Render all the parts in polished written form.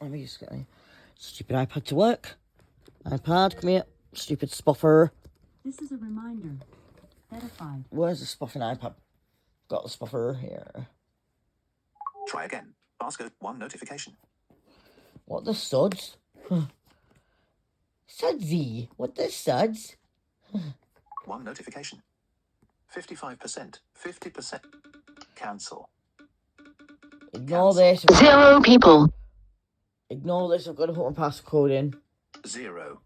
Let me just get my stupid iPad to work. iPad, come here. Stupid spoffer. This is a reminder. Edified. Where's the spoffing iPad? Got the spoffer here. Try again. Ask a 1 notification. What the suds? Sudsy. What the suds? 1 notification. 55%. 50%. Cancel. Ignore this. 0 people. Ignore this. I've got to put my passcode in. 0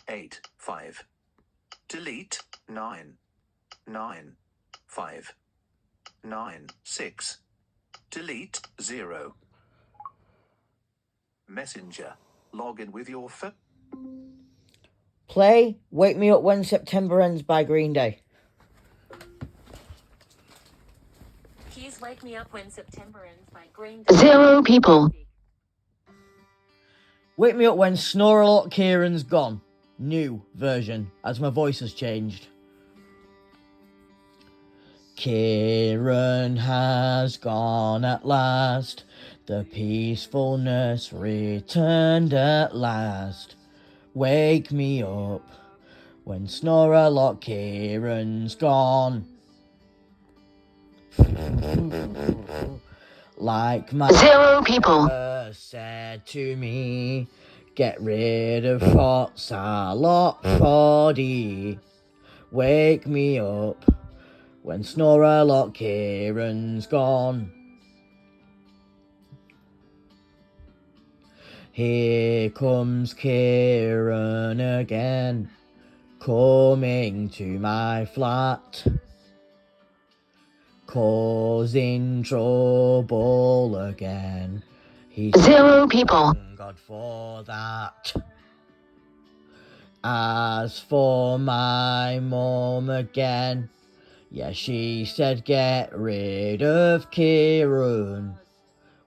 8 5. Delete 9 9 5 9 6. Delete 0. Messenger. Log in with your phone. Play Wake Me Up When September Ends by Green Day. Please Wake Me Up When September Ends by Green Day. 0 people. Wake Me Up When Snore-a-lot Kieran's Gone. New version, as my voice has changed. Kieran has gone at last. The peacefulness returned at last. Wake me up when Snore-a-lot Kieran's gone. Like my 0 people. mother said to me, get rid of prots-a-lot, proddy. Wake me up when Snore-a-lot Kieran's gone. Here comes Kieran again, coming to my flat, causing trouble again. He's 0 people. thank God for that. As for my mum again, yeah, she said get rid of Kieran.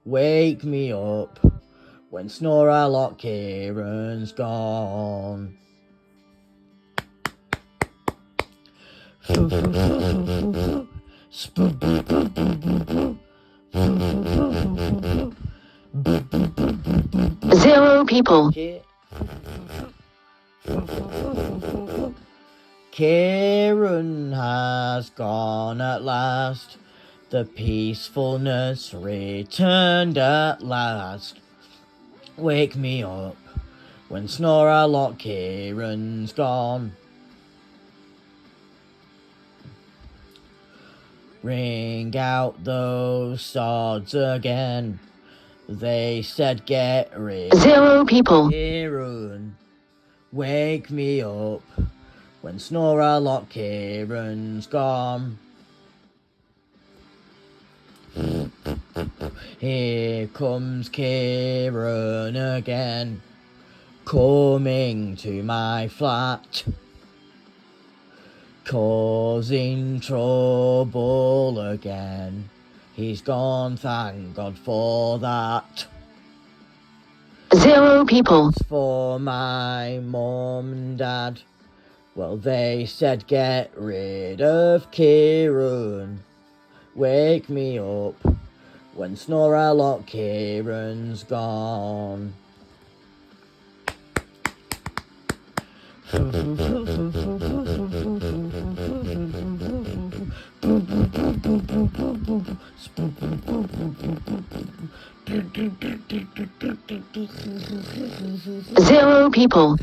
Wake me up when Snore-a-lot Kieran's gone. Zero people. Kieran has gone at last. The peacefulness returned at last. Wake me up when Snore-a-lot Kieran's gone. Ring out those swords again. They said get rid of Zero people. Kieran. Wake me up when Snore-a-lot Kieran's gone. Here comes Kieran again, coming to my flat, causing trouble again. He's gone, thank God for that. Zero people. As for my mum and dad, well, they said get rid of Kieran. Wake me up when Snore-a-lot Kieran's gone. Zero people.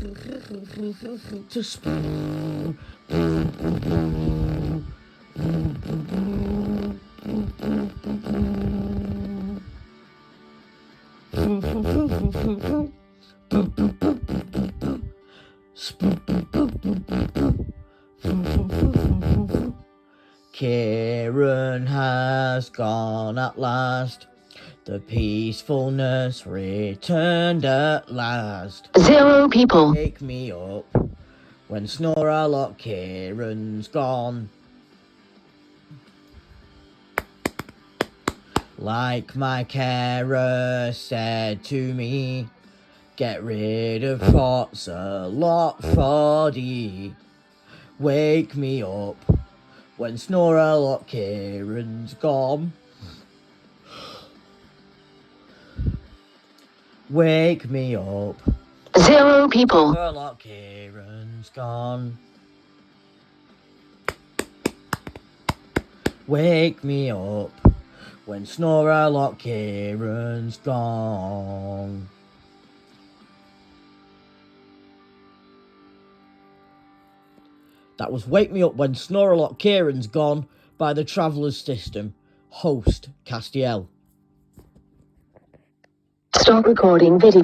Kieran has gone at last. The peacefulness returned at last. Zero people. Wake me up when Snore-a-lot Kieran's gone. Like my carer said to me, get rid of prots-a-lot, proddy. Wake me up when Snore-a-lot Kieran's gone. Wake me up. 0 people. Snore-a-lot Kieran's gone. Wake me up when Snore-a-lot Kieran's gone. That was Wake Me Up When Snore-a-lot Kieran's Gone by the Traveller's System. Host, Castiel. Stop recording video.